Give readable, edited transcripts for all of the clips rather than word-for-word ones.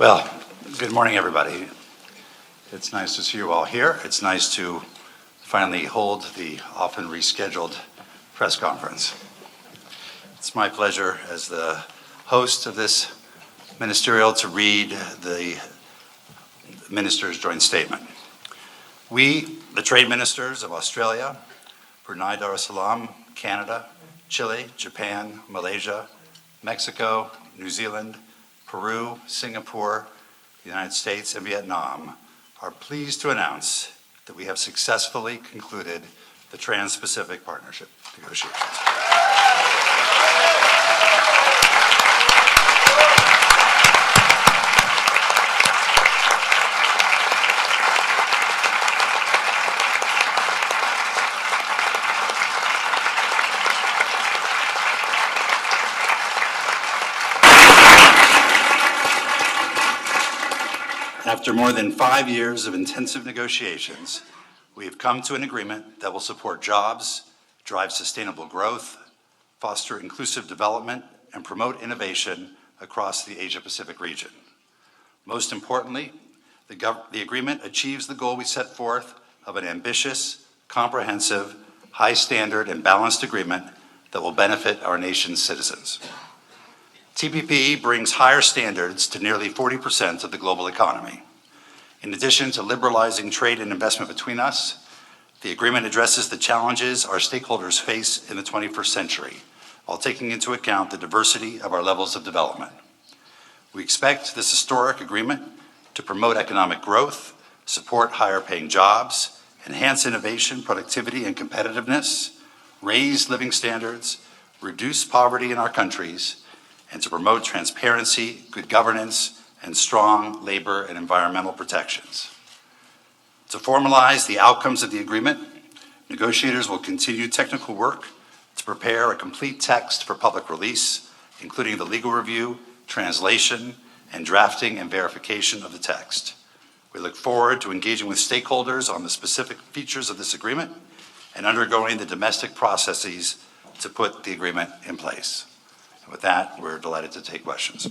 Well, good morning, everybody. It's nice to see you all here. It's nice to finally hold the often rescheduled press conference. It's my pleasure as the host of this ministerial to read the minister's joint statement. We, the trade ministers of Australia, Brunei Darussalam, Canada, Chile, Japan, Malaysia, Mexico, New Zealand, Peru, Singapore, the United States, and Vietnam are pleased to announce that we have successfully concluded the Trans-Pacific Partnership negotiations. After more than 5 years of intensive negotiations, we have come to an agreement that will support jobs, drive sustainable growth, foster inclusive development, and promote innovation across the Asia-Pacific region. Most importantly, the agreement achieves the goal we set forth of an ambitious, comprehensive, high-standard, and balanced agreement that will benefit our nation's citizens. TPP brings higher standards to nearly 40% of the global economy. In addition to liberalizing trade and investment between us, the agreement addresses the challenges our stakeholders face in the 21st century, while taking into account the diversity of our levels of development. We expect this historic agreement to promote economic growth, support higher-paying jobs, enhance innovation, productivity, and competitiveness, raise living standards, reduce poverty in our countries, and to promote transparency, good governance, and strong labor and environmental protections. To formalize the outcomes of the agreement, negotiators will continue technical work to prepare a complete text for public release, including the legal review, translation, and drafting and verification of the text. We look forward to engaging with stakeholders on the specific features of this agreement and undergoing the domestic processes to put the agreement in place. And with that, we're delighted to take questions.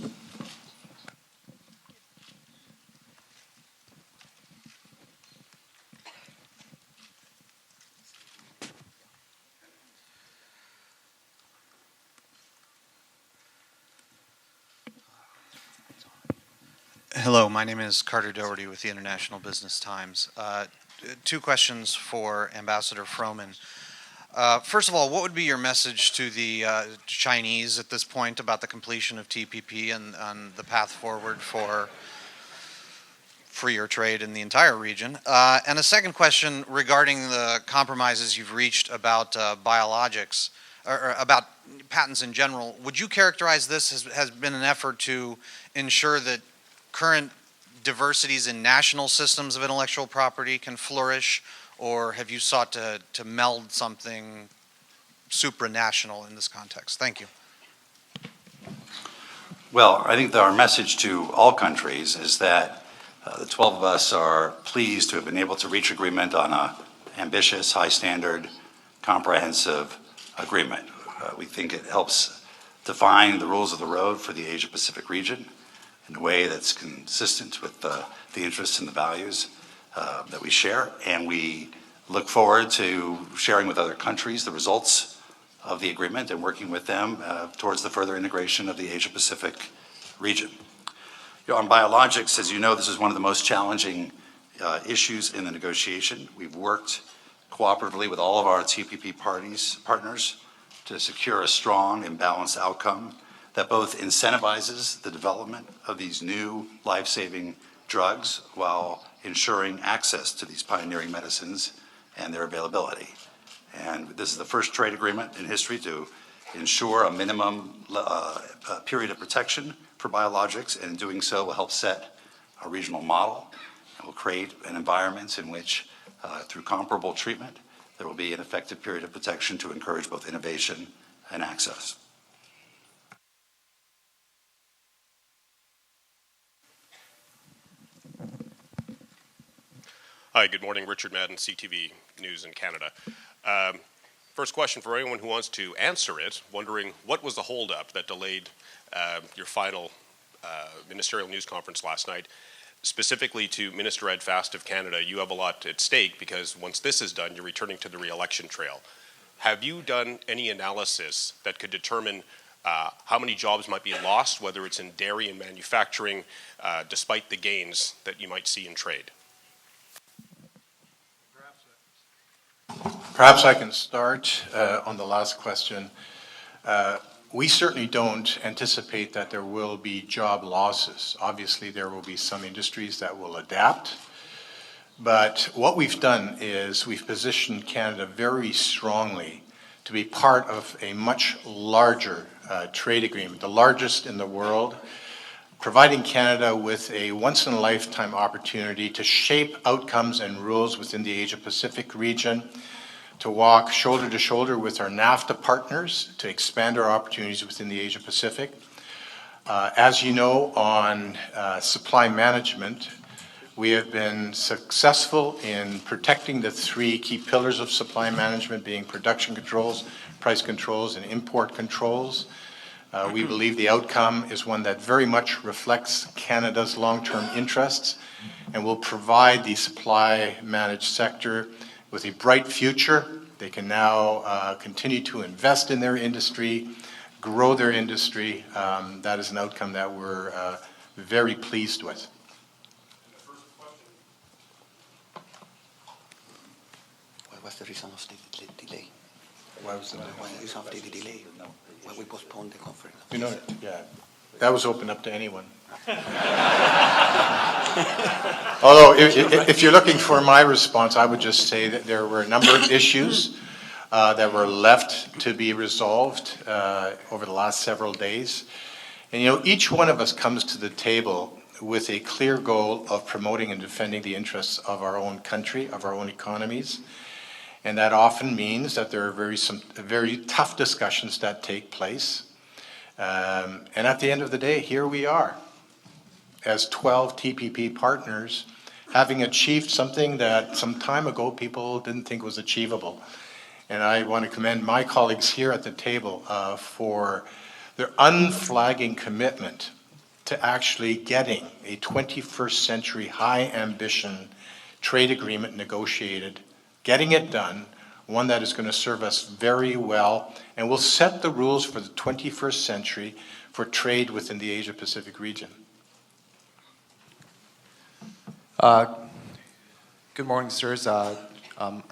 Hello, my name is Carter Doherty with the International Business Times. Two questions for Ambassador Froman. First of all, what would be your message to the Chinese at this point about the completion of TPP and the path forward for freer trade in the entire region? And a second question regarding the compromises you've reached about biologics, or about patents in general. Would you characterize this as been an effort to ensure that current diversities in national systems of intellectual property can flourish, or have you sought to meld something supranational in this context? Thank you. Well, I think that our message to all countries is that the 12 of us are pleased to have been able to reach agreement on an ambitious, high-standard, comprehensive agreement. We think it helps define the rules of the road for the Asia-Pacific region in a way that's consistent with the interests and the values that we share, and we look forward to sharing with other countries the results of the agreement and working with them towards the further integration of the Asia-Pacific region. On biologics, as you know, this is one of the most challenging issues in the negotiation. We've worked cooperatively with all of our TPP partners to secure a strong and balanced outcome that both incentivizes the development of these new life-saving drugs while ensuring access to these pioneering medicines and their availability. And this is the first trade agreement in history to ensure a minimum period of protection for biologics, and in doing so will help set a regional model and will create an environment in which, through comparable treatment, there will be an effective period of protection to encourage both innovation and access. Hi, good morning. Richard Madden, CTV News in Canada. First question for anyone who wants to answer it, wondering what was the holdup that delayed your final ministerial news conference last night, specifically to Minister Ed Fast of Canada. You have a lot at stake because once this is done, you're returning to the re-election trail. Have you done any analysis that could determine how many jobs might be lost, whether it's in dairy and manufacturing, despite the gains that you might see in trade? Perhaps I can start on the last question. We certainly don't anticipate that there will be job losses. Obviously, there will be some industries that will adapt. But what we've done is we've positioned Canada very strongly to be part of a much larger trade agreement, the largest in the world, providing Canada with a once-in-a-lifetime opportunity to shape outcomes and rules within the Asia-Pacific region, to walk shoulder to shoulder with our NAFTA partners to expand our opportunities within the Asia-Pacific. As you know, on supply management, we have been successful in protecting the three key pillars of supply management, being production controls, price controls, and import controls. We believe the outcome is one that very much reflects Canada's long-term interests and will provide the supply managed sector with a bright future. They can now continue to invest in their industry, grow their industry. That is an outcome that we're very pleased with. What was the reason of the delay? Why was the delay? Why is of the delay? Why we postponed the conference? You know, yeah, that was open up to anyone. Although, if you're looking for my response, I would just say that there were a number of issues that were left to be resolved over the last several days. And, you know, each one of us comes to the table with a clear goal of promoting and defending the interests of our own country, of our own economies. And that often means that there are some very tough discussions that take place. And at the end of the day, here we are, as 12 TPP partners, having achieved something that some time ago people didn't think was achievable. And I want to commend my colleagues here at the table for their unflagging commitment to actually getting a 21st century high ambition trade agreement negotiated, getting it done, one that is going to serve us very well and will set the rules for the 21st century for trade within the Asia-Pacific region. Good morning, sirs. I'm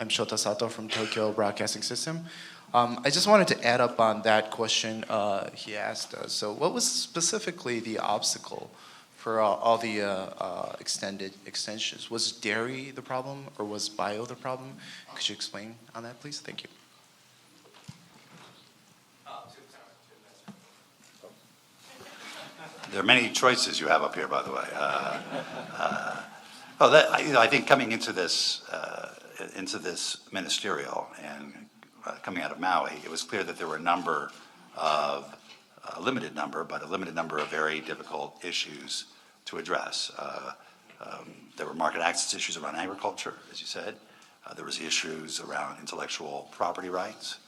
Shota Sato from Tokyo Broadcasting System. I just wanted to add up on that question he asked us. So what was specifically the obstacle for all the extensions? Was dairy the problem or was bio the problem? Could you explain on that, please? Thank you. There are many choices you have up here, by the way. I think coming into this ministerial and coming out of Maui, it was clear that there were a limited number of very difficult issues to address. There were market access issues around agriculture, as you said. There was issues around intellectual property rights.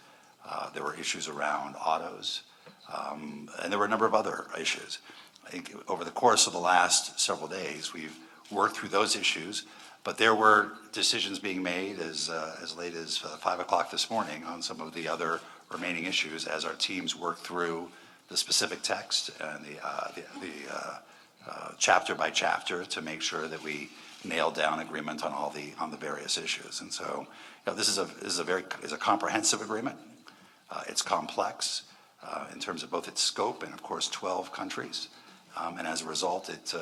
There were issues around autos. And there were a number of other issues. I think over the course of the last several days, we've worked through those issues, but there were decisions being made as late as 5 o'clock this morning on some of the other remaining issues as our teams worked through the specific text and the chapter by chapter to make sure that we nailed down agreement on the various issues. And so, you know, this is a comprehensive agreement. It's complex in terms of both its scope and, of course, 12 countries. And as a result, it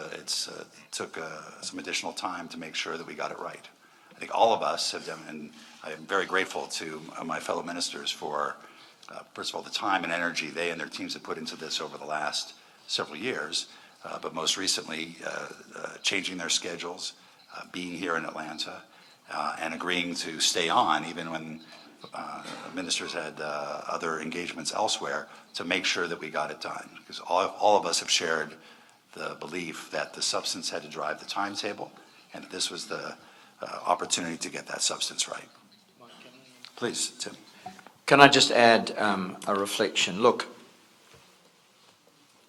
took some additional time to make sure that we got it right. I think all of us have done, and I am very grateful to my fellow ministers for, first of all, the time and energy they and their teams have put into this over the last several years, but most recently changing their schedules, being here in Atlanta, and agreeing to stay on even when ministers had other engagements elsewhere to make sure that we got it done. Because all of us have shared the belief that the substance had to drive the timetable, and this was the opportunity to get that substance right. Please, Tim. Can I just add a reflection? Look,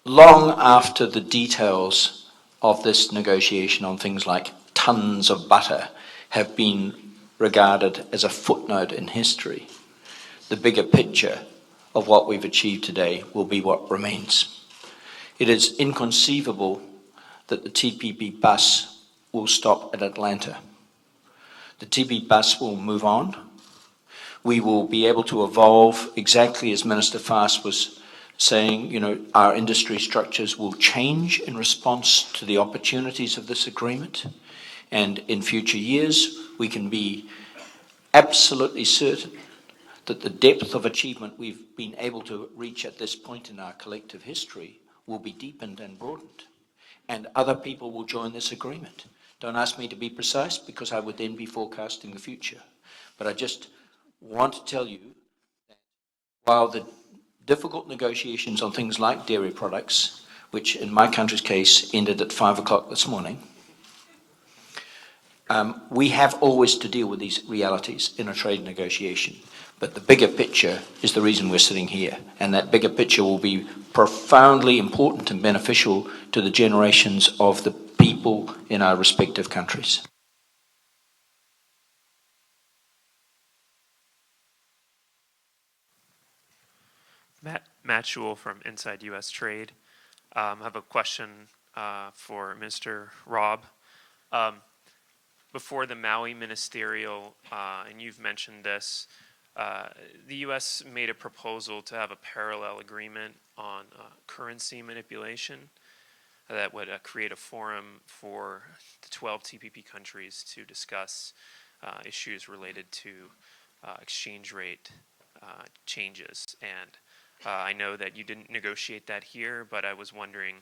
long after the details of this negotiation on things like tons of butter have been regarded as a footnote in history, the bigger picture of what we've achieved today will be what remains. It is inconceivable that the TPP bus will stop at Atlanta. The TPP bus will move on. We will be able to evolve exactly as Minister Fast was saying. You know, our industry structures will change in response to the opportunities of this agreement. And in future years, we can be absolutely certain that the depth of achievement we've been able to reach at this point in our collective history will be deepened and broadened. And other people will join this agreement. Don't ask me to be precise, because I would then be forecasting the future. But I just want to tell you that while the difficult negotiations on things like dairy products, which in my country's case ended at 5 o'clock this morning, we have always to deal with these realities in a trade negotiation. But the bigger picture is the reason we're sitting here. And that bigger picture will be profoundly important and beneficial to the generations of the people in our respective countries. Matt Jewell from Inside U.S. Trade. I have a question for Mr. Rob. Before the Maui Ministerial, and you've mentioned this, the U.S. made a proposal to have a parallel agreement on currency manipulation that would create a forum for the 12 TPP countries to discuss issues related to exchange rate changes. And I know that you didn't negotiate that here, but I was wondering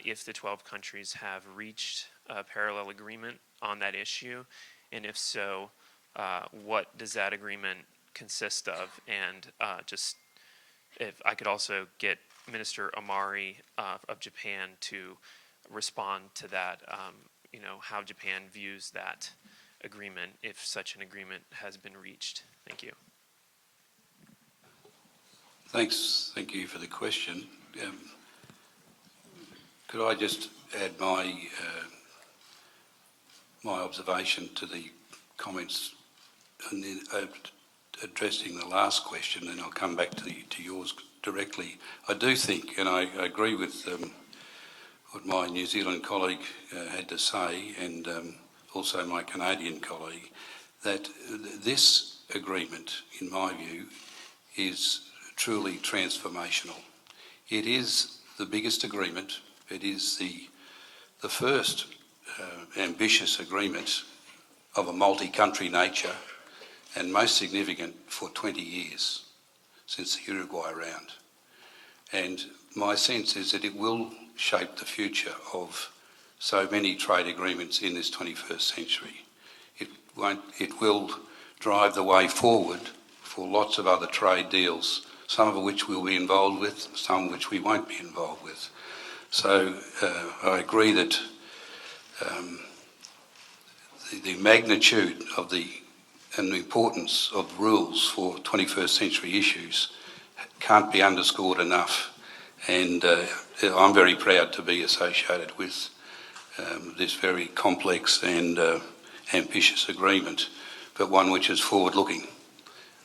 if the 12 countries have reached a parallel agreement on that issue, and if so, what does that agreement consist of? And just if I could also get Minister Amari of Japan to respond to that, you know, how Japan views that agreement, if such an agreement has been reached. Thank you. Thank you for the question. Could I just add my observation to the comments and then addressing the last question, and I'll come back to yours directly. I do think, and I agree with what my New Zealand colleague had to say, and also my Canadian colleague, that this agreement, in my view, is truly transformational. It is the biggest agreement. It is the first ambitious agreement of a multi-country nature, and most significant for 20 years since the Uruguay round. And my sense is that it will shape the future of so many trade agreements in this 21st century. It will drive the way forward for lots of other trade deals, some of which we'll be involved with, some which we won't be involved with. So I agree that the magnitude of and the importance of rules for 21st century issues can't be underscored enough. And I'm very proud to be associated with this very complex and ambitious agreement, but one which is forward-looking,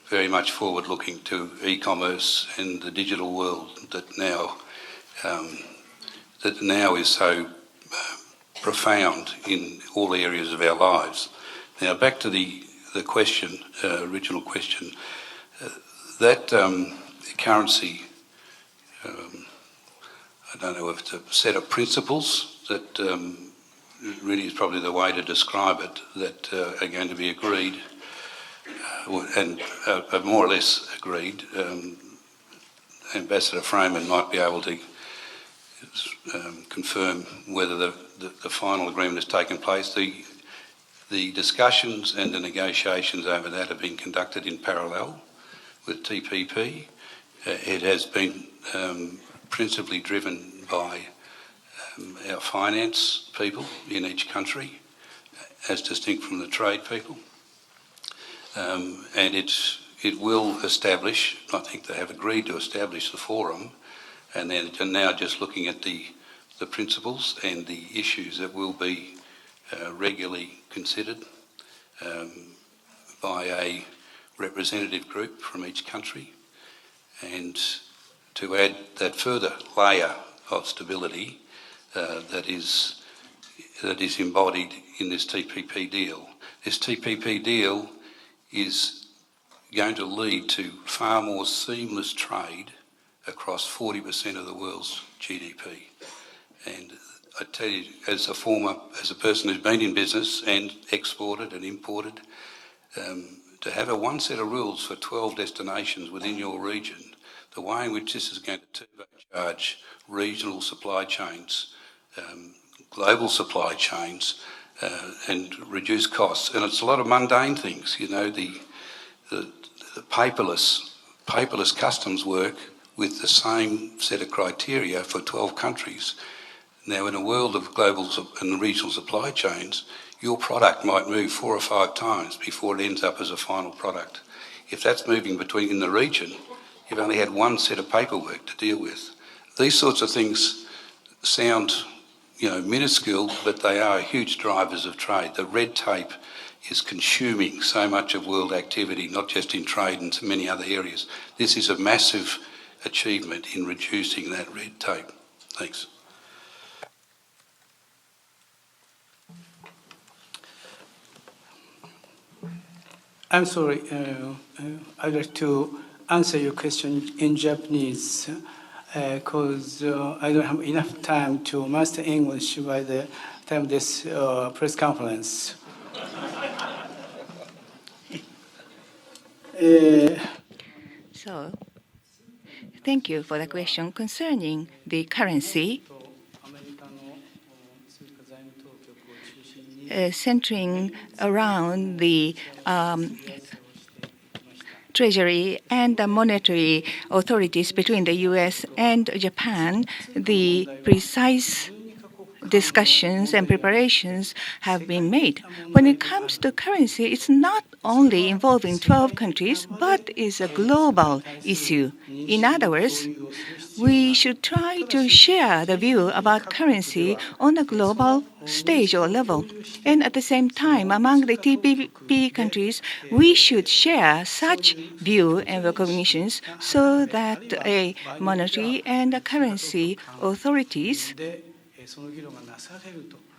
very much forward-looking to e-commerce and the digital world that now is so profound in all areas of our lives. Now, back to the question, original question. That currency, I don't know if it's a set of principles that really is probably the way to describe it, that are going to be agreed and are more or less agreed. Ambassador Freeman might be able to confirm whether the final agreement has taken place. The discussions and the negotiations over that have been conducted in parallel with TPP. It has been principally driven by our finance people in each country, as distinct from the trade people. And it will establish, I think they have agreed to establish the forum and then now just looking at the principles and the issues that will be regularly considered by a representative group from each country, and to add that further layer of stability that is embodied in this TPP deal. This TPP deal is going to lead to far more seamless trade across 40% of the world's GDP. And I tell you, as a person who's been in business and exported and imported, to have a one set of rules for 12 destinations within your region, the way in which this is going to turbocharge regional supply chains, global supply chains, and reduce costs. And it's a lot of mundane things, you know, the paperless customs work with the same set of criteria for 12 countries. Now, in a world of global and regional supply chains, your product might move 4 or 5 times before it ends up as a final product. If that's moving in the region, you've only had one set of paperwork to deal with. These sorts of things sound, you know, minuscule, but they are huge drivers of trade. The red tape is consuming so much of world activity, not just in trade and many other areas. This is a massive achievement in reducing that red tape. Thanks. I'm sorry, I'd like to answer your question in Japanese because I don't have enough time to master English by the time of this press conference. So, thank you for the question concerning the currency. Centering around the Treasury and the monetary authorities between the US and Japan, the precise discussions and preparations have been made. When it comes to currency, it's not only involving 12 countries, but is a global issue. In other words, we should try to share the view about currency on a global stage or level. And at the same time, among the TPP countries, we should share such view and recognitions so that a monetary and a currency authorities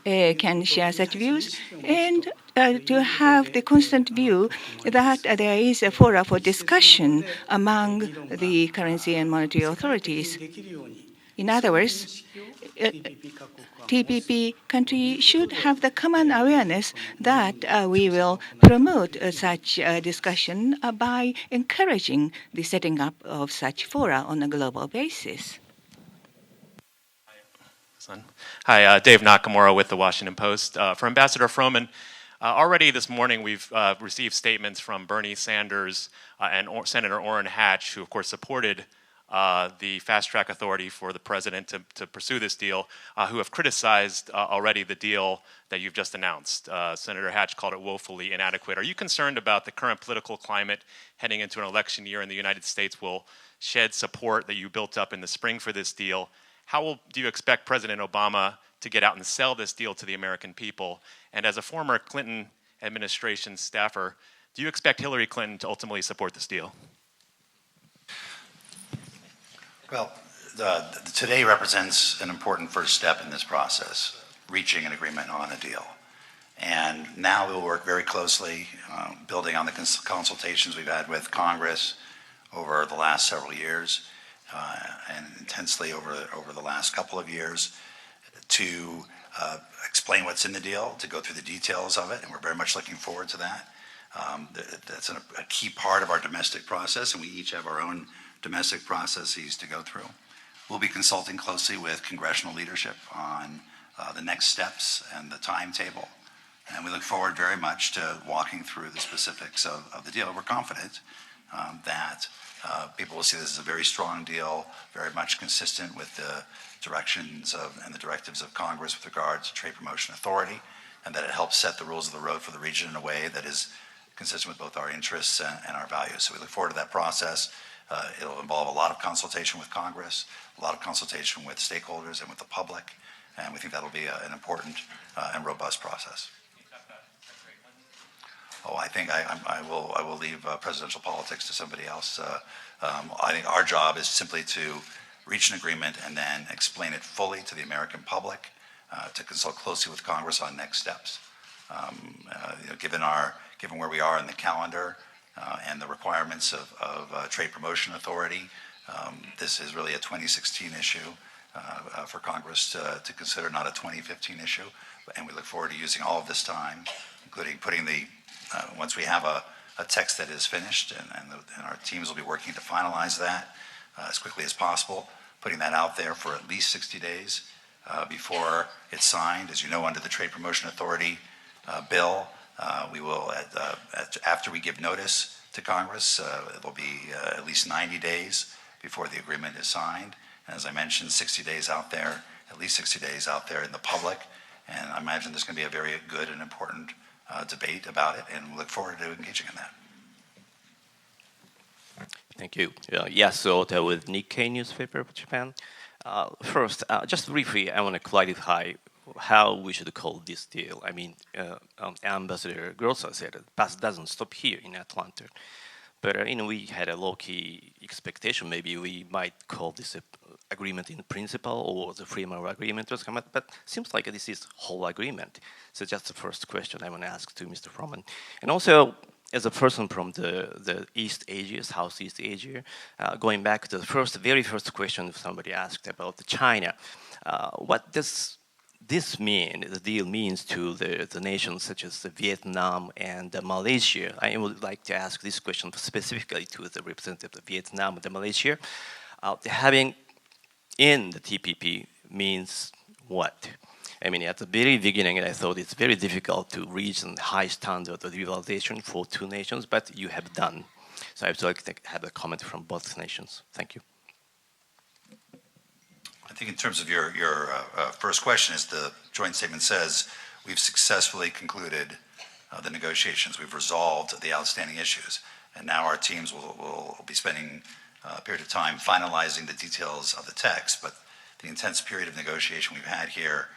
can share such views, and to have the constant view that there is a forum for discussion among the currency and monetary authorities. In other words, TPP country should have the common awareness that we will promote such discussion by encouraging the setting up of such fora on a global basis. Hi, Dave Nakamura with the Washington Post. For Ambassador Froman, already this morning we've received statements from Bernie Sanders and Senator Orrin Hatch, who of course supported the fast-track authority for the president to pursue this deal, who have criticized already the deal that you've just announced. Senator Hatch called it woefully inadequate. Are you concerned about the current political climate heading into an election year in the United States will shed support that you built up in the spring for this deal? How do you expect President Obama to get out and sell this deal to the American people? And as a former Clinton administration staffer, do you expect Hillary Clinton to ultimately support this deal? Well, today represents an important first step in this process, reaching an agreement on a deal. And now we'll work very closely, building on the consultations we've had with Congress over the last several years, and intensely over the last couple of years, to explain what's in the deal, to go through the details of it, and we're very much looking forward to that. That's a key part of our domestic process, and we each have our own domestic processes to go through. We'll be consulting closely with congressional leadership on the next steps and the timetable, and we look forward very much to walking through the specifics of the deal. We're confident that people will see this as a very strong deal, very much consistent with the directions and the directives of Congress with regard to Trade Promotion Authority, and that it helps set the rules of the road for the region in a way that is consistent with both our interests and our values. So we look forward to that process. It'll involve a lot of consultation with Congress, a lot of consultation with stakeholders and with the public, and we think that'll be an important and robust process. Oh, I think I will leave presidential politics to somebody else. I think our job is simply to reach an agreement and then explain it fully to the American public, to consult closely with Congress on next steps. Given where we are in the calendar and the requirements of Trade Promotion Authority, this is really a 2016 issue for Congress to consider, not a 2015 issue. And we look forward to using all of this time, including putting once we have a text that is finished, and our teams will be working to finalize that as quickly as possible, putting that out there for at least 60 days before it's signed. As you know, under the Trade Promotion Authority bill, we will, after we give notice to Congress, it will be at least 90 days before the agreement is signed. And as I mentioned, 60 days out there, at least 60 days out there in the public. And I imagine there's going to be a very good and important debate about it, and we look forward to engaging in that. Thank you. Yasuo with Nikkei newspaper of Japan. First, just briefly, I want to clarify how we should call this deal. I mean, Ambassador Grosser said the bus doesn't stop here in Atlanta. But we had a low-key expectation. Maybe we might call this an agreement in principle or the framework agreement was come out. But seems like this is whole agreement. So just the first question I want to ask to Mr. Froman. And also, as a person from the East Asia, Southeast Asia, going back to the very first question somebody asked about China, what does this mean, the deal means to the nations such as Vietnam and Malaysia? I would like to ask this question specifically to the representative of Vietnam and Malaysia. Having in the TPP means what? I mean, at the very beginning, I thought it's very difficult to reach a high standard of realization for two nations, but you have done. So I would like to have a comment from both nations. Thank you. I think in terms of your first question, as the joint statement says, we've successfully concluded the negotiations. We've resolved the outstanding issues. And now our teams will be spending a period of time finalizing the details of the text. But the intense period of negotiation we've had here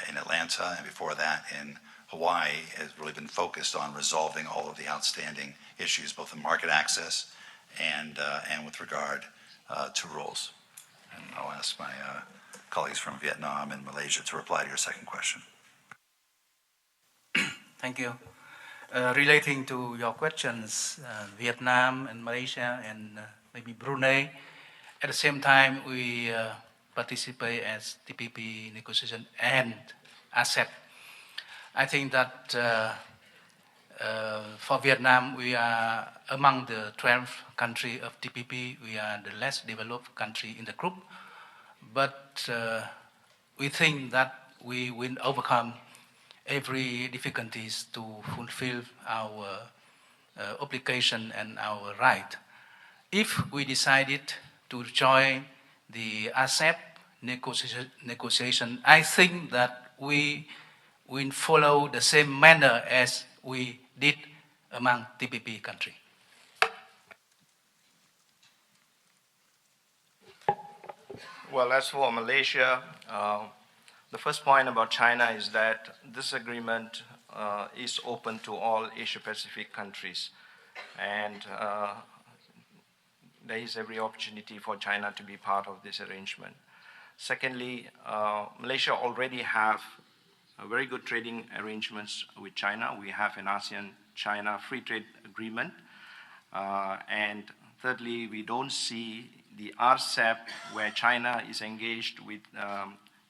in Atlanta and before that in Hawaii has really been focused on resolving all of the outstanding issues, both in market access and with regard to rules. And I'll ask my colleagues from Vietnam and Malaysia to reply to your second question. Thank you. Relating to your questions, Vietnam and Malaysia and maybe Brunei, at the same time we participate as TPP negotiation and ASEP. I think that for Vietnam, we are among the 12 countries of TPP. We are the less developed country in the group, but we think that we will overcome every difficulties to fulfill our obligation and our right. If we decided to join the ASEP negotiation, I think that we will follow the same manner as we did among TPP countries. Well, as for Malaysia, the first point about China is that this agreement is open to all Asia-Pacific countries, and there is every opportunity for China to be part of this arrangement. Secondly, Malaysia already have very good trading arrangements with China. We have an ASEAN-China free trade agreement. And thirdly, we don't see the RCEP, where China is engaged with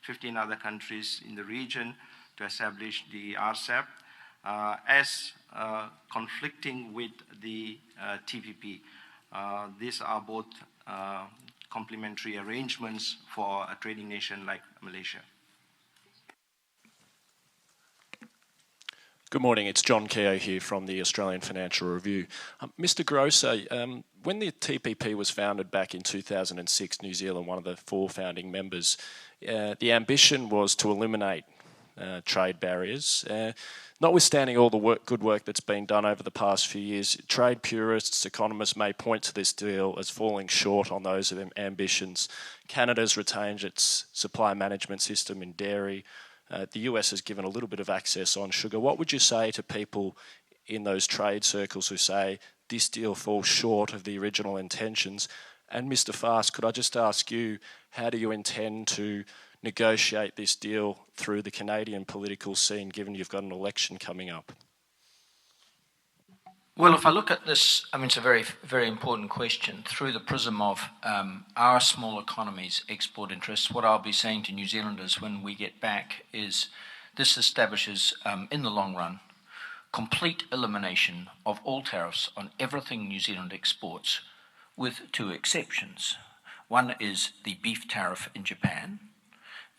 15 other countries in the region to establish the RCEP, as conflicting with the TPP. These are both complementary arrangements for a trading nation like Malaysia. Good morning, it's John Keogh here from the Australian Financial Review. Mr. Grosser, when the TPP was founded back in 2006, New Zealand, one of the 4 founding members, the ambition was to eliminate trade barriers. Notwithstanding all the good work that's been done over the past few years, trade purists, economists may point to this deal as falling short on those ambitions. Canada's retained its supply management system in dairy. The US has given a little bit of access on sugar. What would you say to people in those trade circles who say this deal falls short of the original intentions? And Mr. Fast, could I just ask you, how do you intend to negotiate this deal through the Canadian political scene, given you've got an election coming up? Well, if I look at this, I mean, it's a very, very important question. Through the prism of our small economies' export interests, what I'll be saying to New Zealanders when we get back is this establishes, in the long run, complete elimination of all tariffs on everything New Zealand exports, with two exceptions. One is the beef tariff in Japan,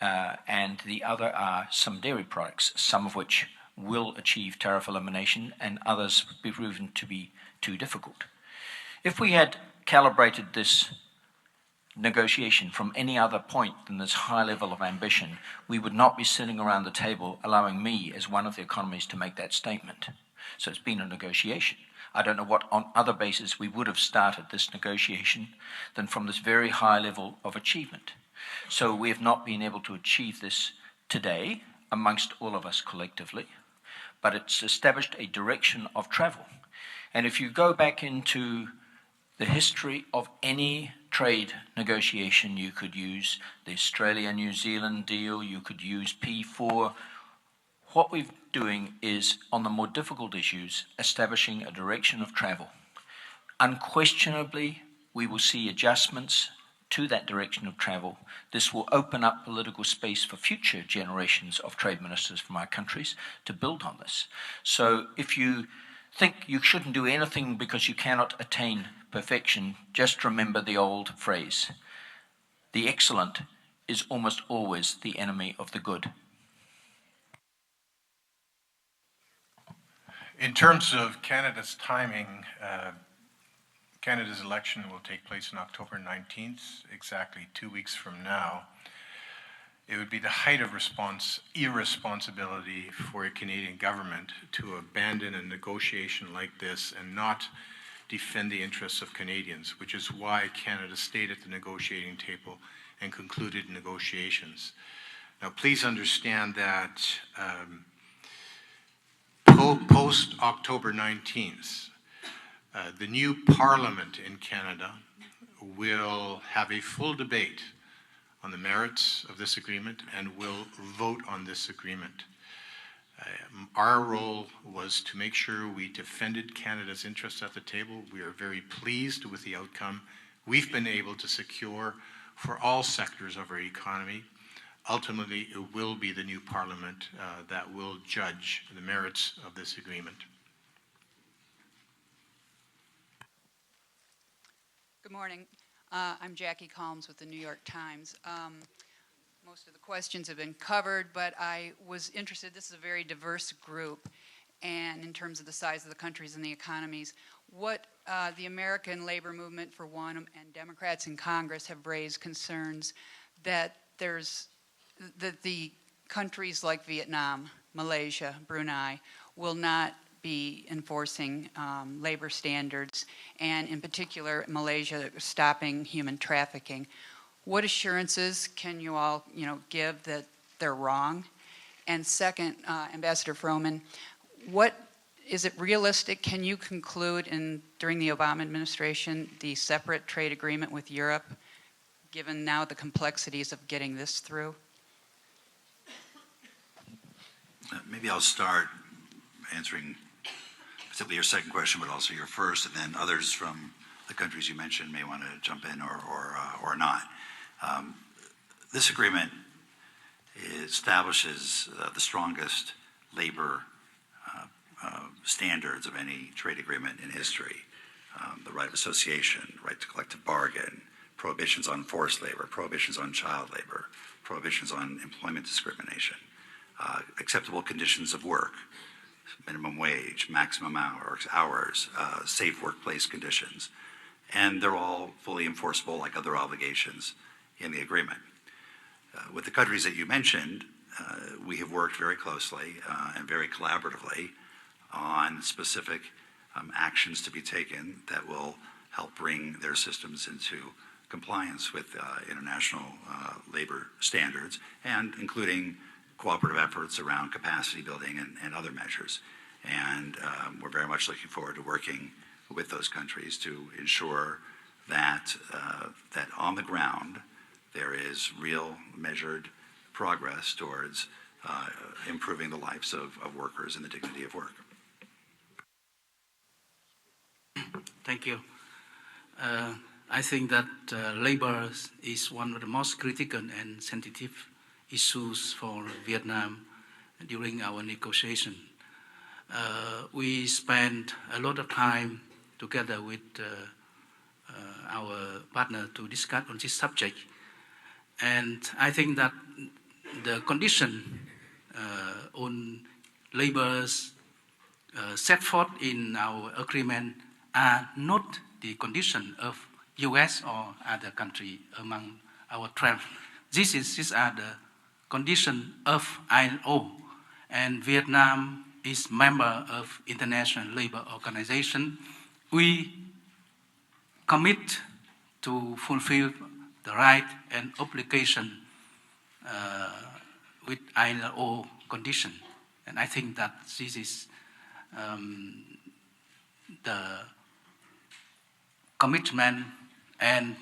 and the other are some dairy products, some of which will achieve tariff elimination and others be proven to be too difficult. If we had calibrated this negotiation from any other point than this high level of ambition, we would not be sitting around the table allowing me as one of the economies to make that statement. So it's been a negotiation. I don't know what on other basis we would have started this negotiation than from this very high level of achievement. So we have not been able to achieve this today amongst all of us collectively, but it's established a direction of travel. And if you go back into the history of any trade negotiation, you could use the Australia-New Zealand deal, you could use P4. What we're doing is, on the more difficult issues, establishing a direction of travel. Unquestionably, we will see adjustments to that direction of travel. This will open up political space for future generations of trade ministers from our countries to build on this. So if you think you shouldn't do anything because you cannot attain perfection, just remember the old phrase, the excellent is almost always the enemy of the good. In terms of Canada's timing, Canada's election will take place on October 19th, exactly 2 weeks from now. It would be the height of irresponsibility for a Canadian government to abandon a negotiation like this and not defend the interests of Canadians, which is why Canada stayed at the negotiating table and concluded negotiations. Now, please understand that post-October 19th, the new Parliament in Canada will have a full debate on the merits of this agreement and will vote on this agreement. Our role was to make sure we defended Canada's interests at the table. We are very pleased with the outcome we've been able to secure for all sectors of our economy. Ultimately, it will be the new Parliament that will judge the merits of this agreement. Good morning. I'm Jackie Calms with the New York Times. Most of the questions have been covered, but I was interested, this is a very diverse group, and in terms of the size of the countries and the economies, what the American labor movement, for one, and Democrats in Congress have raised concerns that the countries like Vietnam, Malaysia, Brunei will not be enforcing labor standards, and in particular, Malaysia stopping human trafficking. What assurances can you all, give that they're wrong? And second, Ambassador Froman, is it realistic? Can you conclude during the Obama administration the separate trade agreement with Europe, given now the complexities of getting this through? Maybe I'll start answering particularly your second question, but also your first, and then others from the countries you mentioned may want to jump in or not. This agreement establishes the strongest labor standards of any trade agreement in history. The right of association, right to collective bargain, prohibitions on forced labor, prohibitions on child labor, prohibitions on employment discrimination, acceptable conditions of work, minimum wage, maximum hours, safe workplace conditions. And they're all fully enforceable like other obligations in the agreement. With the countries that you mentioned, we have worked very closely and very collaboratively on specific actions to be taken that will help bring their systems into compliance with international labor standards, and including cooperative efforts around capacity building and other measures. And we're very much looking forward to working with those countries to ensure that that on the ground there is real measured progress towards improving the lives of workers and the dignity of work. Thank you. I think that labor is one of the most critical and sensitive issues for Vietnam during our negotiation. We spent a lot of time together with our partner to discuss on this subject, and I think that the condition on labor's set forth in our agreement are not the condition of US or other country among our 12. These are the condition of ILO, and Vietnam is member of International Labour Organization. We commit to fulfill the right and obligation with ILO condition, and I think that this is the commitment and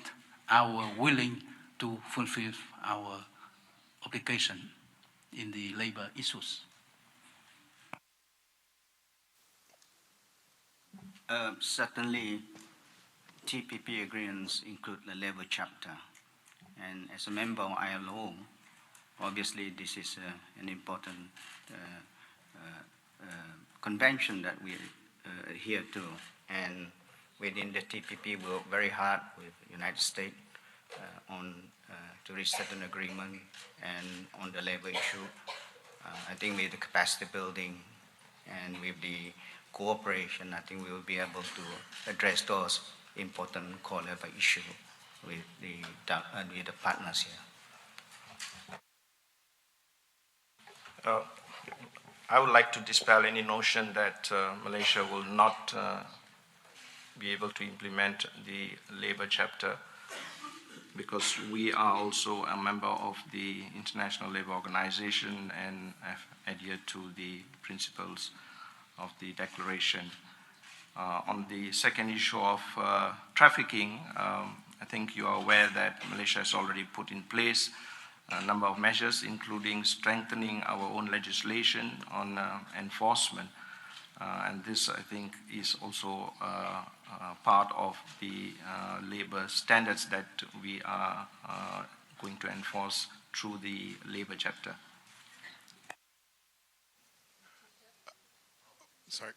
our willing to fulfill our obligation in the labor issues. Certainly, TPP agreements include the labor chapter, and as a member of ILO, obviously this is an important convention that we adhere to, and within the TPP we work very hard with the United States on to reach certain agreement, and on the labor issue, I think with the capacity building and with the cooperation, I think we will be able to address those important core labor issues with the partners here. I would like to dispel any notion that Malaysia will not be able to implement the labor chapter, because we are also a member of the International Labour Organization and have adhered to the principles of the declaration. On the second issue of trafficking, I think you are aware that Malaysia has already put in place a number of measures, including strengthening our own legislation on enforcement. And this, I think, is also part of the labor standards that we are going to enforce through the labor chapter. Sorry.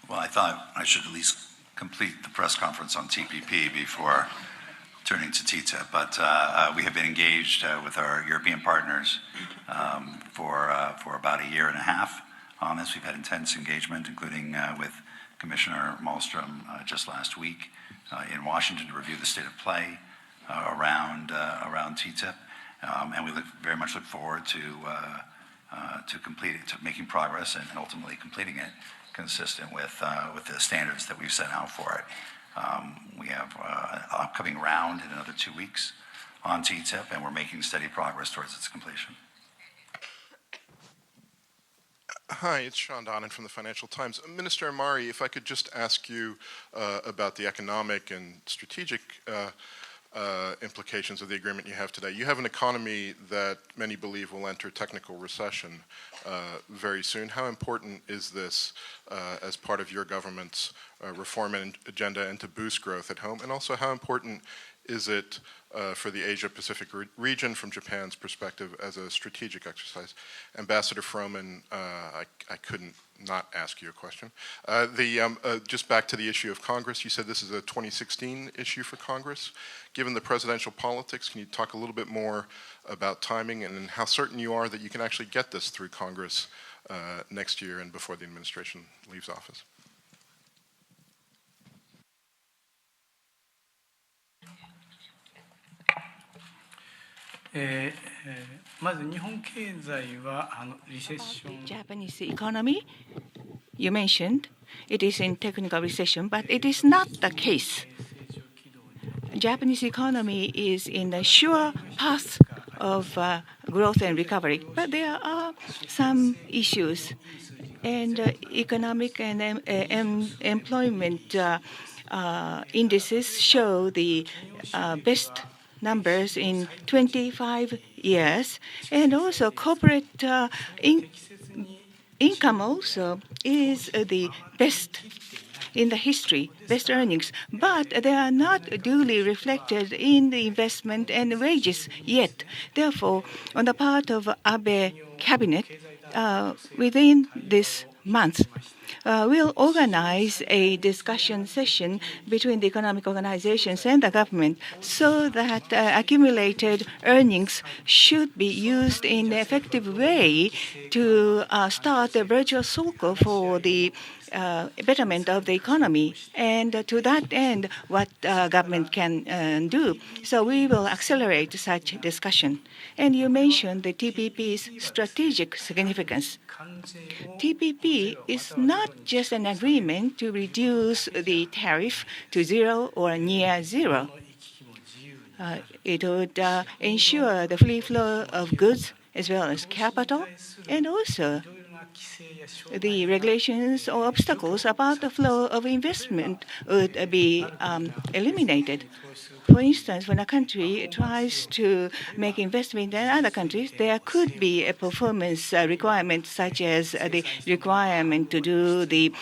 Well, I thought I should at least complete the press conference on TPP before turning to TTIP, but we have been engaged with our European partners for about a year and a half on this. We've had intense engagement, including with Commissioner Malmström just last week in Washington to review the state of play around TTIP, and we very much look forward to making progress and ultimately completing it consistent with the standards that we've set out for it. We have an upcoming round in another 2 weeks on TTIP, and we're making steady progress towards its completion. Hi, it's Sean Donnan from the Financial Times. Minister Amari, if I could just ask you about the economic and strategic implications of the agreement you have today. You have an economy that many believe will enter technical recession very soon. How important is this as part of your government's reform agenda and to boost growth at home? And also, how important is it for the Asia-Pacific region from Japan's perspective as a strategic exercise? Ambassador Froman, I couldn't not ask you a question. Just back to the issue of Congress, you said this is a 2016 issue for Congress. Given the presidential politics, can you talk a little bit more about timing and how certain you are that you can actually get this through Congress next year and before the administration leaves office? まず日本経済はリセッション。 Japanese economy, you mentioned it is in technical recession, but it is not the case. Japanese economy is in a sure path of growth and recovery, but there are some issues, and economic and employment indices show the best numbers in 25 years, and also corporate income also is the best in the history, best earnings, but they are not duly reflected in the investment and wages yet. Therefore, on the part of Abe cabinet, within this month, we'll organize a discussion session between the economic organizations and the government so that accumulated earnings should be used in an effective way to start a virtuous circle for the betterment of the economy, and to that end, what government can do. So we will accelerate such discussion. And you mentioned the TPP's strategic significance. TPP is not just an agreement to reduce the tariff to zero or near zero. It would ensure the free flow of goods as well as capital, and also the regulations or obstacles about the flow of investment would be eliminated. For instance, when a country tries to make investment in other countries, there could be a performance requirement, such as the requirement to do the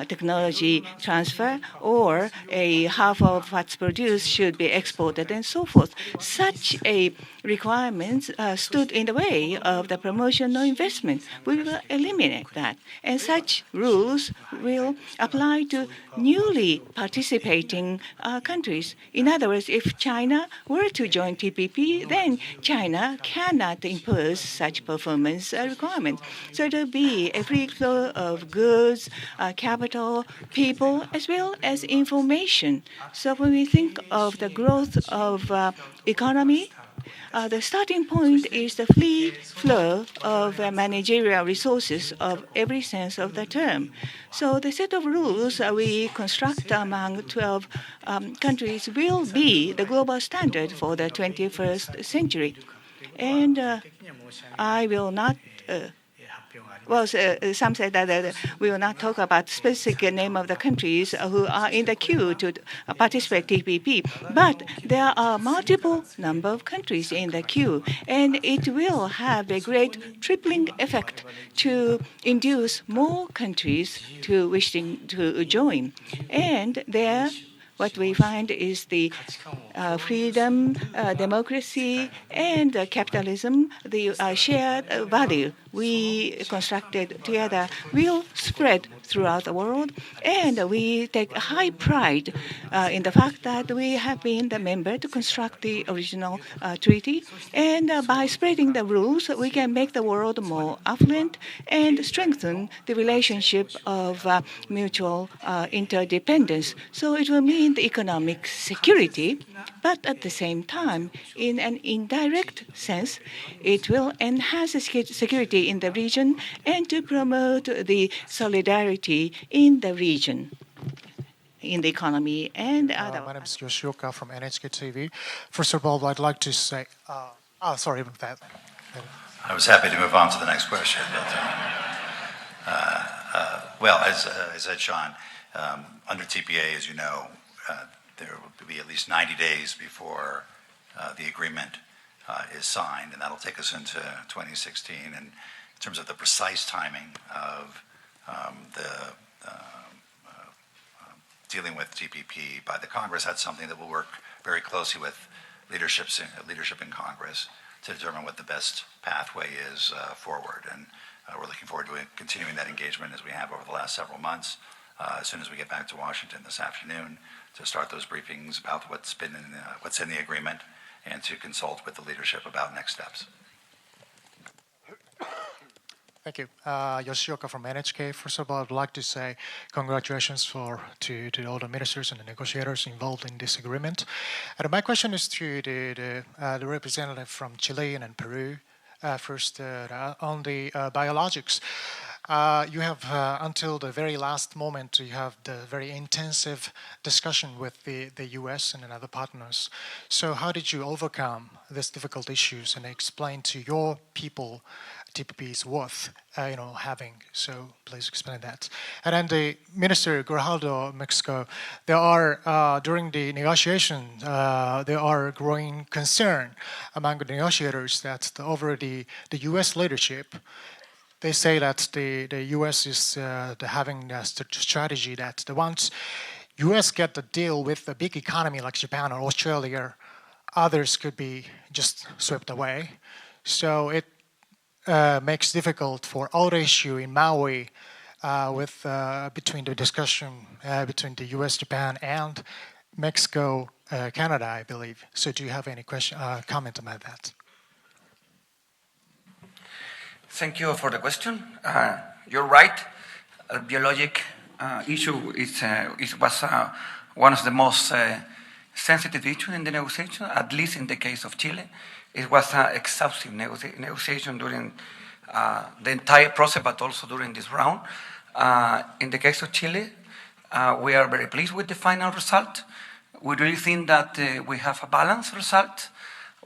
technology transfer, or a half of what's produced should be exported, and so forth. Such a requirements stood in the way of the promotion of investment. We will eliminate that, and such rules will apply to newly participating countries. In other words, if China were to join TPP, then China cannot impose such performance requirements. So it will be a free flow of goods, capital, people, as well as information. So when we think of the growth of economy, the starting point is the free flow of managerial resources of every sense of the term. So the set of rules we construct among 12 countries will be the global standard for the 21st century. And I will not some say that we will not talk about specific name of the countries who are in the queue to participate in TPP, but there are multiple number of countries in the queue, and it will have a great tripling effect to induce more countries to wishing to join. And there, what we find is the freedom, democracy, and capitalism, the shared value we constructed together will spread throughout the world. And we take high pride in the fact that we have been the member to construct the original treaty. And by spreading the rules, we can make the world more affluent and strengthen the relationship of mutual interdependence. So it will mean the economic security, but at the same time, in an indirect sense, it will enhance the security in the region and to promote the solidarity in the region, in the economy and other. My name is Yoshioka from NHK TV. First of all, I'd like to say, sorry about that. I was happy to move on to the next question. But, well, as I said, Sean, under TPA, as you know, there will be at least 90 days before the agreement is signed, and that'll take us into 2016. And in terms of the precise timing of dealing with TPP by the Congress, that's something that we'll work very closely with leadership in Congress to determine what the best pathway is forward. And we're looking forward to continuing that engagement as we have over the last several months. As soon as we get back to Washington this afternoon, to start those briefings about what's in the agreement, and to consult with the leadership about next steps. Thank you. Yoshioka from NHK. First of all, I'd like to say congratulations to all the ministers and the negotiators involved in this agreement. And my question is to the representative from Chile and Peru. First, on the biologics. You have, until the very last moment, you have the very intensive discussion with the US and other partners. So how did you overcome these difficult issues and explain to your people TPP is worth having? So please explain that. And then the Minister Grijaldo of Mexico, there are, during the negotiation, there are growing concern among the negotiators that over the US leadership, they say that the U.S. is having a strategy that once U.S. get the deal with a big economy like Japan or Australia, others could be just swept away. So it makes difficult for all the issue in Maui between the discussion between the U.S., Japan, and Mexico, Canada, I believe. So do you have any comment about that? Thank you for the question. You're right. Biologic issue was one of the most sensitive issues in the negotiation, at least in the case of Chile. It was an exhaustive negotiation during the entire process, but also during this round. In the case of Chile, we are very pleased with the final result. We really think that we have a balanced result.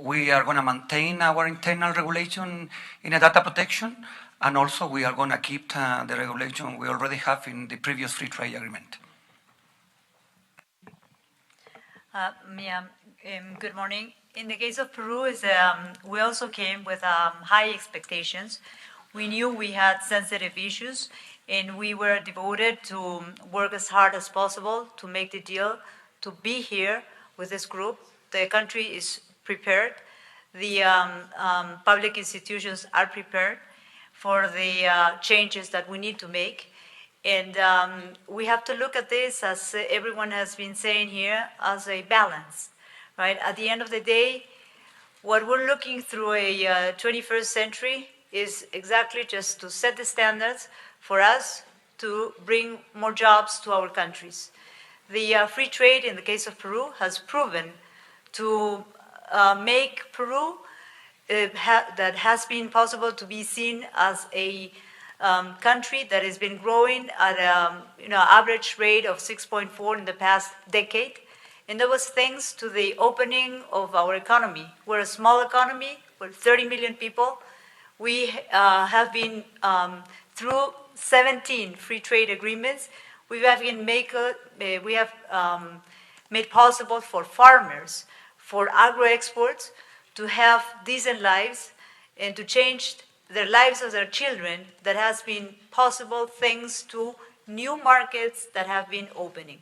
We are going to maintain our internal regulation in a data protection, and also we are going to keep the regulation we already have in the previous free trade agreement. Good morning. In the case of Peru, we also came with high expectations. We knew we had sensitive issues, and we were devoted to work as hard as possible to make the deal, to be here with this group. The country is prepared. The public institutions are prepared for the changes that we need to make. And we have to look at this, as everyone has been saying here, as a balance, right? At the end of the day, what we're looking through a 21st century is exactly just to set the standards for us to bring more jobs to our countries. The free trade, in the case of Peru, has proven to make Peru that has been possible to be seen as a country that has been growing at an average rate of 6.4 in the past decade. And that was thanks to the opening of our economy. We're a small economy, we're 30 million people. We have been through 17 free trade agreements. We have made possible for farmers, for agro-exports, to have decent lives and to change the lives of their children. That has been possible thanks to new markets that have been opening.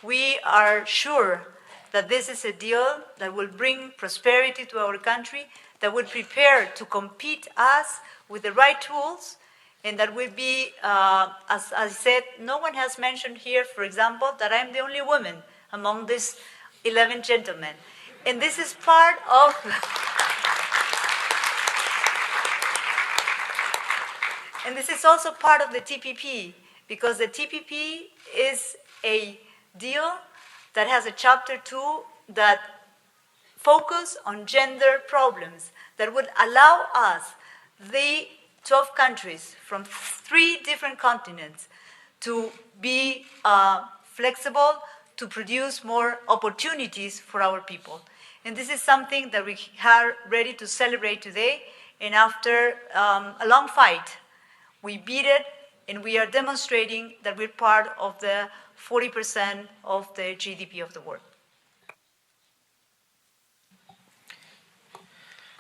We are sure that this is a deal that will bring prosperity to our country, that will prepare to compete us with the right tools, and that will be, as I said, no one has mentioned here, for example, that I'm the only woman among these 11 gentlemen. And this is part of... And this is also part of the TPP, because the TPP is a deal that has a chapter 2 that focus on gender problems, that would allow us, the 12 countries from 3 different continents, to be flexible, to produce more opportunities for our people. And this is something that we are ready to celebrate today. And after a long fight, we beat it, and we are demonstrating that we're part of the 40% of the GDP of the world.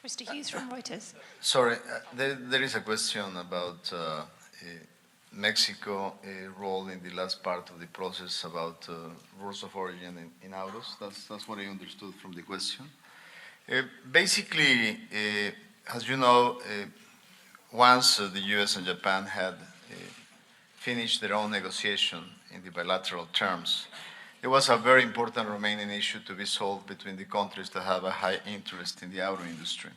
Mr. Hughes from Reuters. Sorry, there is a question about Mexico role in the last part of the process about rules of origin in autos. That's what I understood from the question. Basically, as you know, once the US and Japan had finished their own negotiation in the bilateral terms, there was a very important remaining issue to be solved between the countries that have a high interest in the auto industry.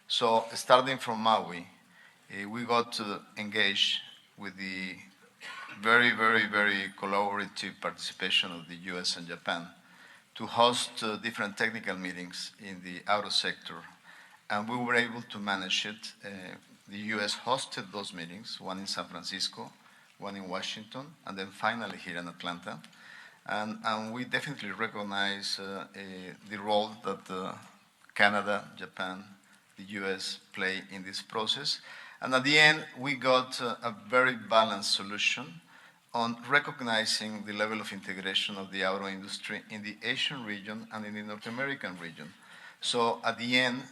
So starting from Maui, we got engaged with the very, very, very collaborative participation of the US and Japan to host different technical meetings in the auto sector. And we were able to manage it. The US hosted those meetings, one in San Francisco, one in Washington, and then finally here in Atlanta. And we definitely recognize the role that Canada, Japan, the US play in this process. And at the end, we got a very balanced solution on recognizing the level of integration of the auto industry in the Asian region and in the North American region. So at the end,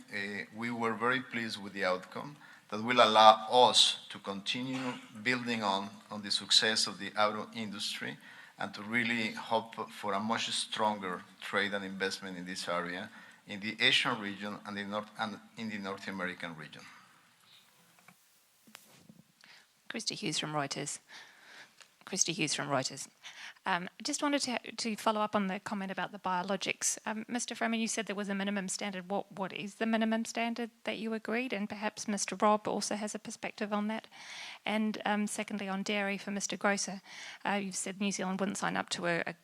we were very pleased with the outcome that will allow us to continue building on the success of the auto industry and to really hope for a much stronger trade and investment in this area in the Asian region and in the North American region. Christy Hughes from Reuters. I just wanted to follow up on the comment about the biologics. Mr. Freeman, you said there was a minimum standard. What is the minimum standard that you agreed? And perhaps Mr. Robb also has a perspective on that. And secondly, on dairy for Mr. Grosser, you've said New Zealand wouldn't sign up to a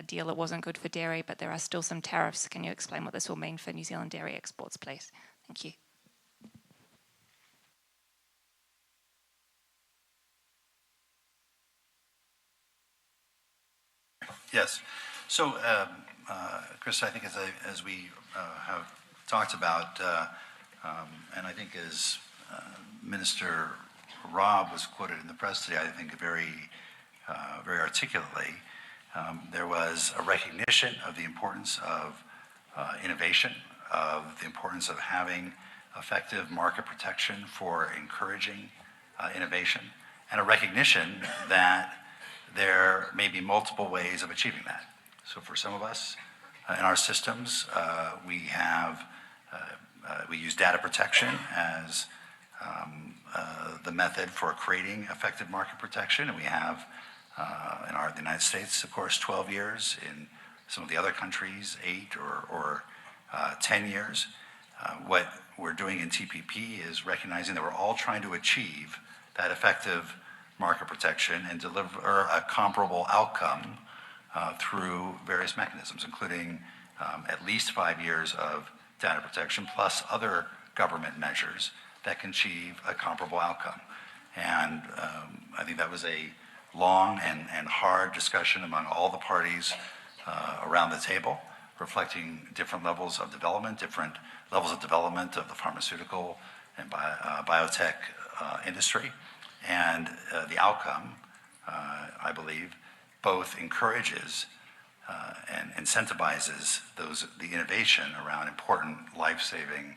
deal that wasn't good for dairy, but there are still some tariffs. Can you explain what this will mean for New Zealand dairy exports, please? Thank you. Yes. So, Chris, I think as we have talked about, and I think as Minister Robb was quoted in the press today, I think very articulately, there was a recognition of the importance of innovation, of the importance of having effective market protection for encouraging innovation, and a recognition that there may be multiple ways of achieving that. So for some of us in our systems, we use data protection as the method for creating effective market protection, and we have in the United States, of course, 12 years. In some of the other countries, 8 or 10 years. What we're doing in TPP is recognizing that we're all trying to achieve that effective market protection and deliver a comparable outcome through various mechanisms, including at least 5 years of data protection plus other government measures that can achieve a comparable outcome. And I think that was a long and hard discussion among all the parties around the table, reflecting different levels of development, different levels of development of the pharmaceutical and biotech industry. And the outcome, I believe, both encourages and incentivizes the innovation around important life-saving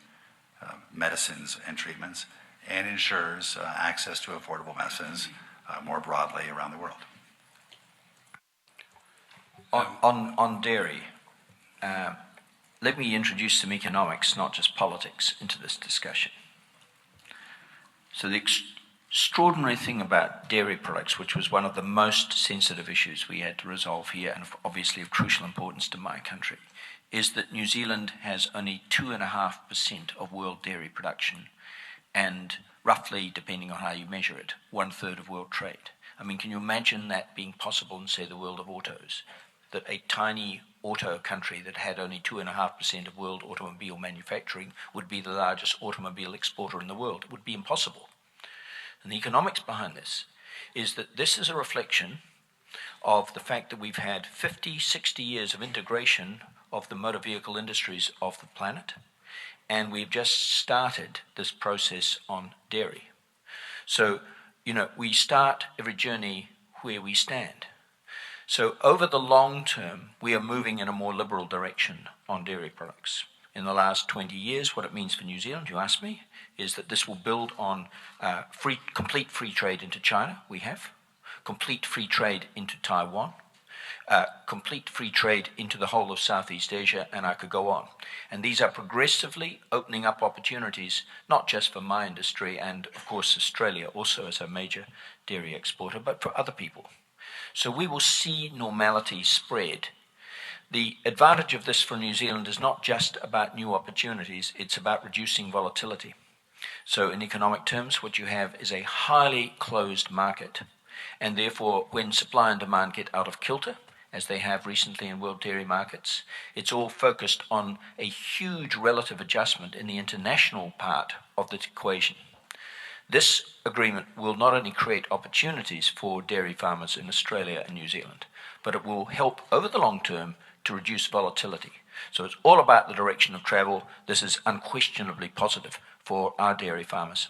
medicines and treatments, and ensures access to affordable medicines more broadly around the world. On dairy, let me introduce some economics, not just politics, into this discussion. So the extraordinary thing about dairy products, which was one of the most sensitive issues we had to resolve here, and obviously of crucial importance to my country, is that New Zealand has only 2.5% of world dairy production, and roughly, depending on how you measure it, 1/3 of world trade. I mean, can you imagine that being possible in, say, the world of autos? That a tiny auto country that had only 2.5% of world automobile manufacturing would be the largest automobile exporter in the world. It would be impossible. And the economics behind this is that this is a reflection of the fact that we've had 50, 60 years of integration of the motor vehicle industries of the planet, and we've just started this process on dairy. So, we start every journey where we stand. So over the long term, we are moving in a more liberal direction on dairy products. In the last 20 years, what it means for New Zealand, you asked me, is that this will build on complete free trade into China, we have, complete free trade into Taiwan, complete free trade into the whole of Southeast Asia, and I could go on. And these are progressively opening up opportunities, not just for my industry and, of course, Australia also as a major dairy exporter, but for other people. So we will see normality spread. The advantage of this for New Zealand is not just about new opportunities, it's about reducing volatility. So in economic terms, what you have is a highly closed market. And therefore, when supply and demand get out of kilter, as they have recently in world dairy markets, it's all focused on a huge relative adjustment in the international part of the equation. This agreement will not only create opportunities for dairy farmers in Australia and New Zealand, but it will help over the long term to reduce volatility. So it's all about the direction of travel. This is unquestionably positive for our dairy farmers.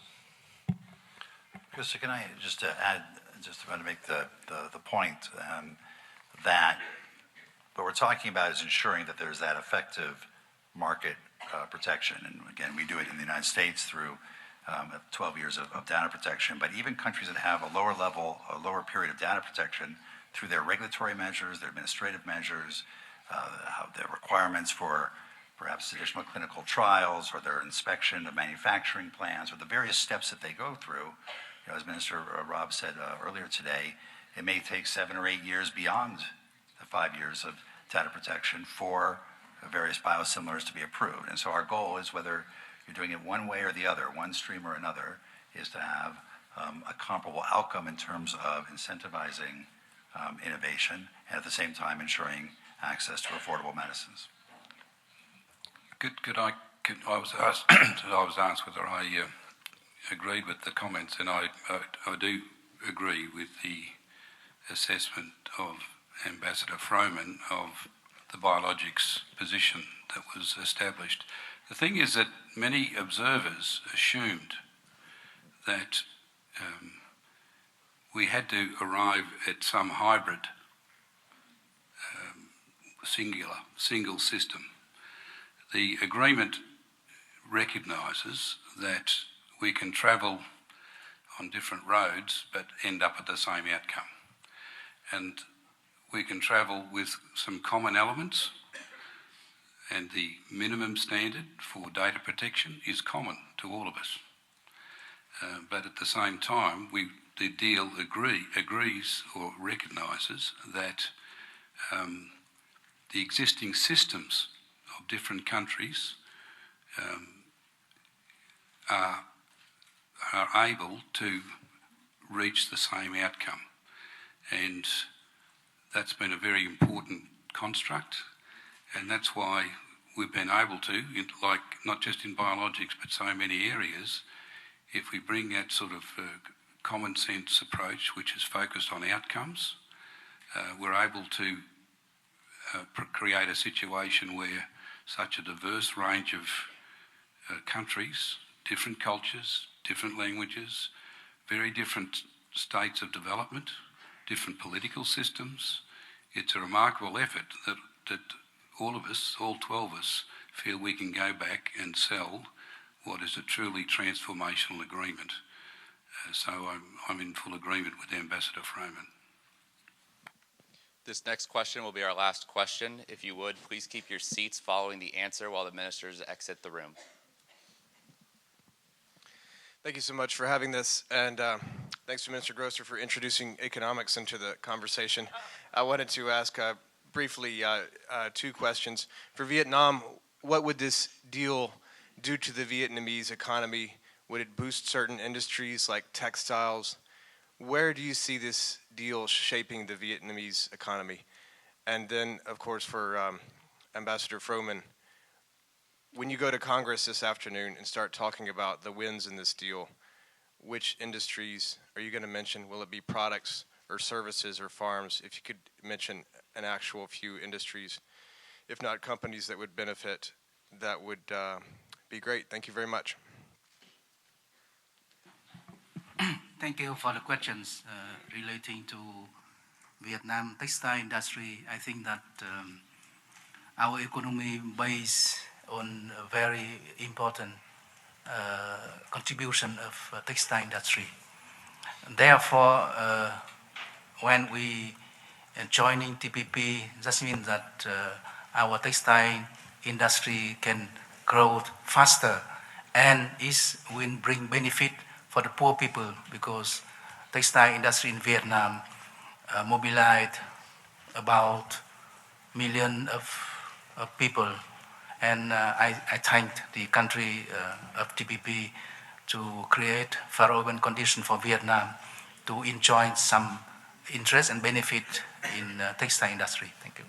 Krista, can I just add, just want to make the point that what we're talking about is ensuring that there's that effective market protection. And again, we do it in the United States through 12 years of data protection, but even countries that have a lower level, a lower period of data protection through their regulatory measures, their administrative measures, their requirements for perhaps additional clinical trials or their inspection of manufacturing plants or the various steps that they go through. You know, as Minister Rob said earlier today, it may take 7 or 8 years beyond the 5 years of data protection for various biosimilars to be approved. And so our goal is, whether you're doing it one way or the other, one stream or another, is to have a comparable outcome in terms of incentivizing innovation and at the same time ensuring access to affordable medicines. I was asked whether I agreed with the comments, and I do agree with the assessment of Ambassador Froman of the biologics position that was established. The thing is that many observers assumed that we had to arrive at some hybrid single system. The agreement recognises that we can travel on different roads but end up at the same outcome. And we can travel with some common elements, and the minimum standard for data protection is common to all of us. But at the same time, the deal agrees or recognises that the existing systems of different countries are able to reach the same outcome. And that's been a very important construct, and that's why we've been able to, like not just in biologics but so many areas, if we bring that sort of common sense approach which is focused on outcomes, we're able to create a situation where such a diverse range of countries, different cultures, different languages, very different states of development, different political systems. It's a remarkable effort that all of us, all 12 of us, feel we can go back and sell what is a truly transformational agreement. So I'm in full agreement with Ambassador Froman. This next question will be our last question. If you would, please keep your seats following the answer while the ministers exit the room. Thank you so much for having this, and thanks to Minister Grosser for introducing economics into the conversation. I wanted to ask briefly 2 questions. For Vietnam, what would this deal do to the Vietnamese economy? Would it boost certain industries like textiles? Where do you see this deal shaping the Vietnamese economy? And then, of course, for Ambassador Froman, when you go to Congress this afternoon and start talking about the wins in this deal, which industries are you going to mention? Will it be products or services or farms? If you could mention an actual few industries, if not companies that would benefit, that would be great. Thank you very much. Thank you for the questions relating to Vietnam textile industry. I think that our economy based on a very important contribution of textile industry. Therefore, when we joining TPP, that means that our textile industry can grow faster, and it will bring benefit for the poor people, because textile industry in Vietnam mobilize about million of people. And I thank the country of TPP to create favorable conditions for Vietnam to enjoy some interest and benefit in textile industry? Thank you.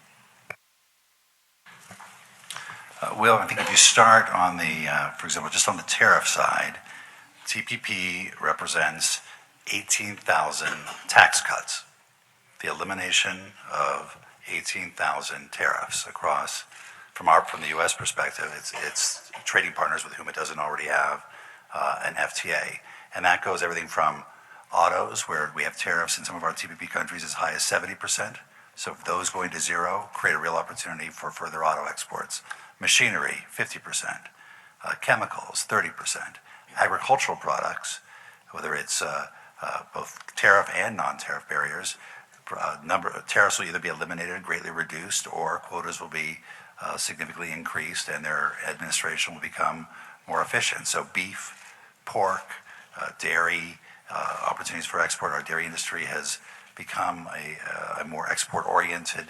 Will, I think if you start on the, for example, just on the tariff side, TPP represents 18,000 tax cuts, the elimination of 18,000 tariffs across, from the U.S. perspective, it's trading partners with whom it doesn't already have an FTA. And that goes everything from autos, where we have tariffs in some of our TPP countries as high as 70%. So if those going to zero create a real opportunity for further auto exports. Machinery, 50%. Chemicals, 30%. Agricultural products, whether it's both tariff and non-tariff barriers, number of tariffs will either be eliminated, greatly reduced, or quotas will be significantly increased, and their administration will become more efficient. So beef, pork, dairy, opportunities for export. Our dairy industry has become a more export-oriented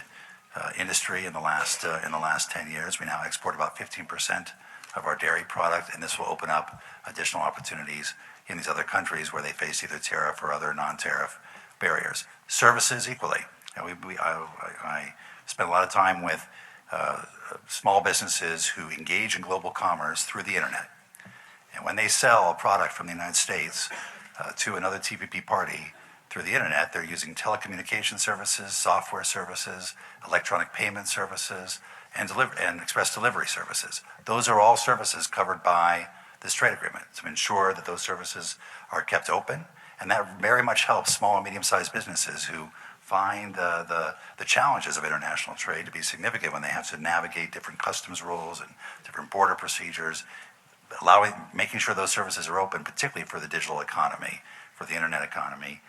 industry in the last 10 years. We now export about 15% of our dairy product, and this will open up additional opportunities in these other countries where they face either tariff or other non-tariff barriers. Services equally. And I spend a lot of time with small businesses who engage in global commerce through the internet. And when they sell a product from the United States to another TPP party through the internet, they're using telecommunication services, software services, electronic payment services, and express delivery services. Those are all services covered by this trade agreement to ensure that those services are kept open. And that very much helps small and medium-sized businesses who find the challenges of international trade to be significant when they have to navigate different customs rules and different border procedures. Making sure those services are open, particularly for the digital economy, for the internet economy,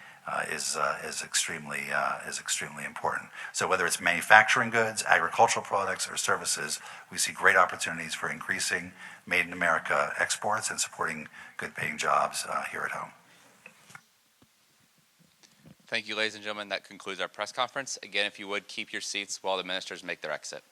is extremely important. So whether it's manufacturing goods, agricultural products, or services, we see great opportunities for increasing Made in America exports and supporting good-paying jobs here at home. Thank you, ladies and gentlemen. That concludes our press conference. Again, if you would, keep your seats while the ministers make their exit.